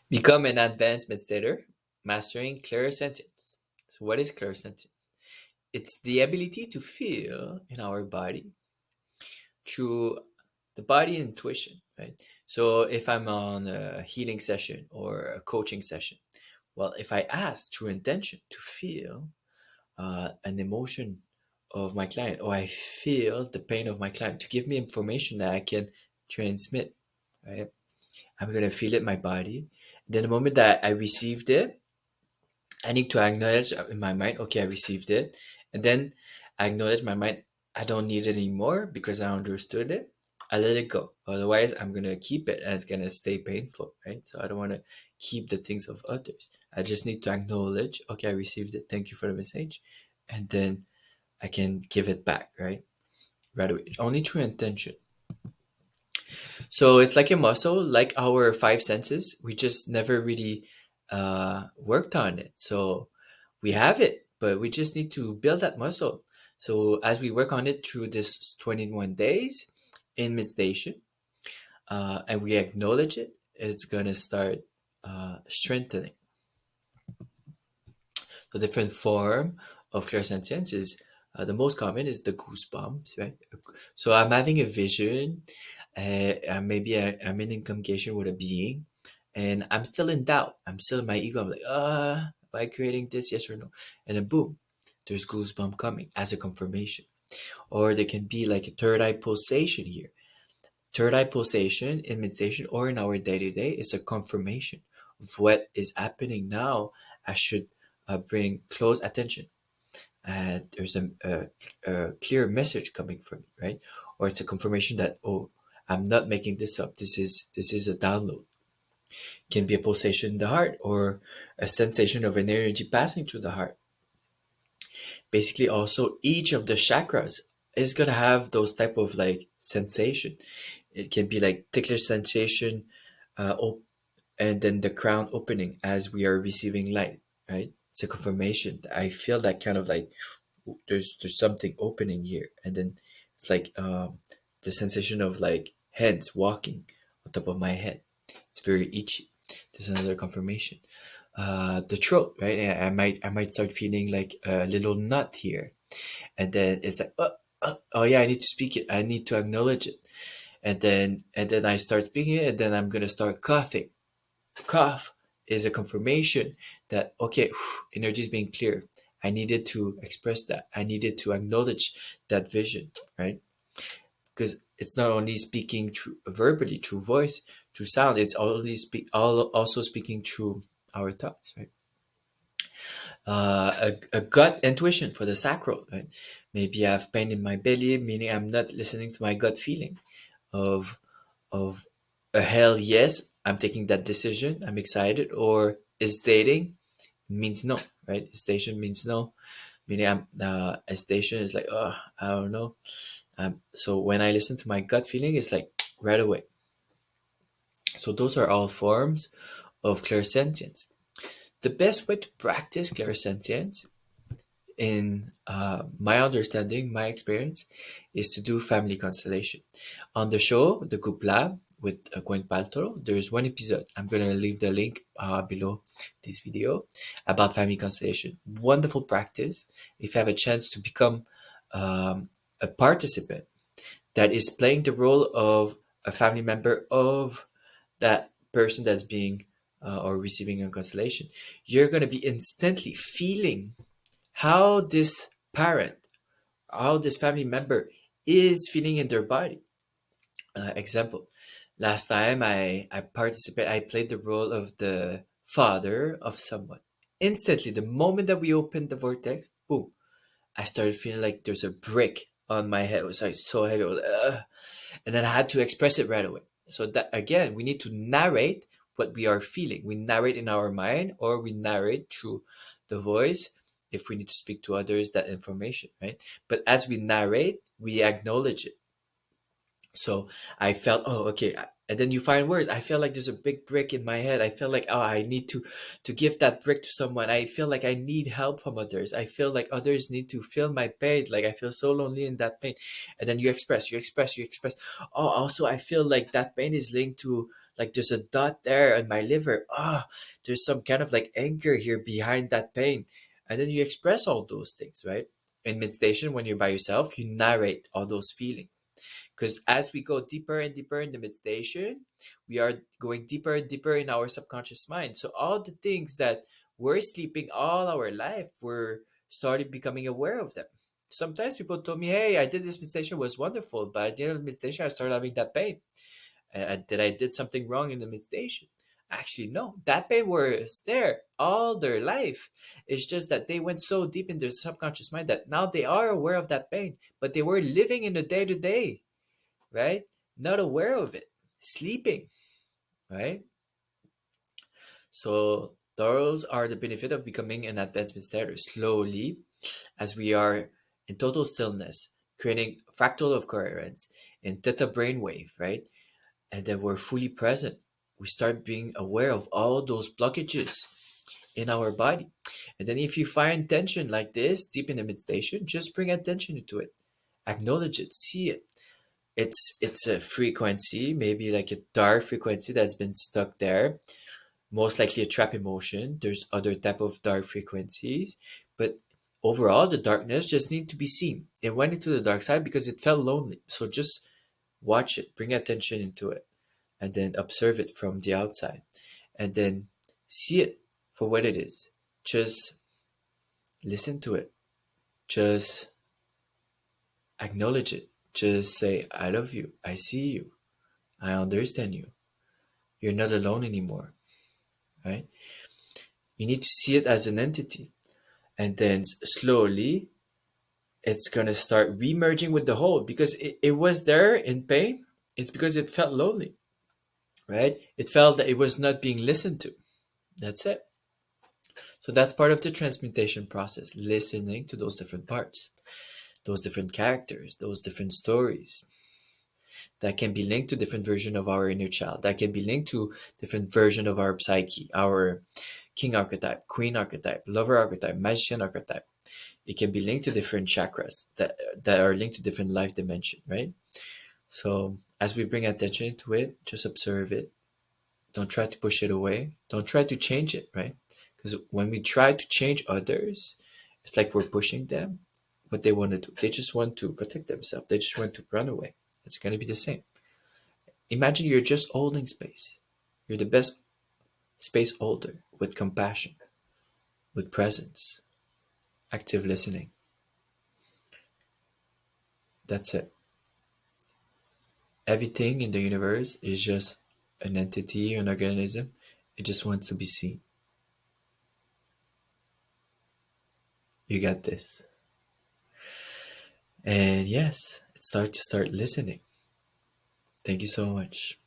Become an advanced meditator, mastering clairsentience. So, what is clairsentience? It's the ability to feel in our body through the body intuition, right? So, if I'm on a healing session or a coaching session, well, if I ask through intention to feel an emotion of my client, or I feel the pain of my client, to give me information that I can transmit, right? I'm gonna feel it in my body. Then the moment that I received it, I need to acknowledge in my mind, okay, I received it. And then I acknowledge my mind, I don't need it anymore because I understood it. I let it go. Otherwise, I'm going to keep it and it's going to stay painful, right? So I don't want to keep the things of others. I just need to acknowledge, okay, I received it. Thank you for the message. And then I can give it back, right? Right away. Only through intention. So it's like a muscle, like our five senses. We just never really worked on it. So we have it, but we just need to build that muscle. So as we work on it through this 21 days in meditation, and we acknowledge it, it's gonna start strengthening. The different form of clairsentience is the most common is the goosebumps, right? So I'm having a vision, maybe I'm in communication with a being, and I'm still in doubt. I'm still in my ego. I'm like, am I creating this? Yes or no? And then boom, there's goosebump coming as a confirmation. Or there can be like a third eye pulsation here. Third eye pulsation in meditation or in our day to day is a confirmation of what is happening now. I should bring close attention. There's a clear message coming from me, right? Or it's a confirmation that, oh, I'm not making this up. This is a download. It can be a pulsation in the heart or a sensation of an energy passing through the heart. Basically, also each of the chakras is gonna have those type of like sensation. It can be like ticklish sensation, and then the crown opening as we are receiving light, right? It's a confirmation. I feel that kind of like there's something opening here, and then it's like the sensation of like hands walking on top of my head. It's very itchy. There's another confirmation. The throat, right? I might start feeling like a little knot here, and then it's like, oh yeah, I need to speak it. I need to acknowledge it, and then I start speaking it, and then I'm gonna start coughing. Cough is a confirmation that okay, energy is being clear. I needed to express that. I needed to acknowledge that vision, right? Because it's not only speaking through verbally, through voice, through sound. It's also speaking through our thoughts, right? A gut intuition for the sacral, right? Maybe I have pain in my belly, meaning I'm not listening to my gut feeling of of a hell yes, I'm taking that decision, I'm excited, or is dating means no, right? Station means no, meaning I'm a station is like, oh, I don't know. So when I listen to my gut feeling, it's like right away. So those are all forms of clairsentience. The best way to practice clairsentience, in my understanding, my experience, is to do family constellation. On the show, the Goop Lab with Gwen Paltrow, there's one episode. I'm going to leave the link below this video about family constellation. Wonderful practice. If you have a chance to become a participant that is playing the role of a family member of that person that's being or receiving a constellation, you're going to be instantly feeling how this parent, how this family member is feeling in their body. Example, last time I played the role of the father of someone. Instantly, the moment that we opened the vortex, boom, I started feeling like there's a brick on my head. It was like so heavy. It was, and then I had to express it right away. So that again, we need to narrate what we are feeling. We narrate in our mind, or we narrate through the voice if we need to speak to others that information, right? But as we narrate, we acknowledge it. So I felt, oh, okay. And then you find words. I feel like there's a big brick in my head. I feel like, oh, I need to give that brick to someone. I feel like I need help from others. I feel like others need to feel my pain. Like I feel so lonely in that pain. And then you express. Oh, also, I feel like that pain is linked to like there's a dot there on my liver. There's some kind of like anger here behind that pain. And then you express all those things, right? In meditation, when you're by yourself, you narrate all those feelings. Because as we go deeper and deeper in the meditation, we are going deeper and deeper in our subconscious mind. So all the things that we're sleeping all our life, we're started becoming aware of them. Sometimes people told me, "Hey, I did this meditation, it was wonderful, but at the end of the meditation, I started having that pain. That I did something wrong in the meditation." Actually, no, that pain was there all their life. It's just that they went so deep in their subconscious mind that now they are aware of that pain, but they were living in the day to day, right? Not aware of it, sleeping, right? So those are the benefit of becoming an advanced meditator. Slowly, as we are in total stillness, creating fractal of coherence in theta brainwave, right? And then we're fully present. We start being aware of all those blockages in our body. And then if you find tension like this deep in the meditation, just bring attention into it. Acknowledge it, see it. It's a frequency, maybe like a dark frequency that's been stuck there, most likely a trap emotion. There's other type of dark frequencies, but overall the darkness just need to be seen. It went into the dark side because it felt lonely, so just watch it, bring attention into it, and then observe it from the outside, and then see it for what it is. Just listen to it, just acknowledge it, just say, "I love you, I see you, I understand you, you're not alone anymore," right? You need to see it as an entity. And then slowly, it's going to start remerging with the whole because it was there in pain. It's because it felt lonely, right? It felt that it was not being listened to. That's it. So that's part of the transmutation process, listening to those different parts, those different characters, those different stories that can be linked to different version of our inner child, that can be linked to different version of our psyche, our king archetype, queen archetype, lover archetype, magician archetype. It can be linked to different chakras that are linked to different life dimension, right? So as we bring attention to it, just observe it. Don't try to push it away. Don't try to change it, right? Because when we try to change others, it's like we're pushing them. What they want to do, they just want to protect themselves. They just want to run away. It's going to be the same. Imagine you're just holding space. You're the best space holder with compassion, with presence, active listening. That's it. Everything in the universe is just an entity, an organism. It just wants to be seen. You got this. And yes, start listening. Thank you so much.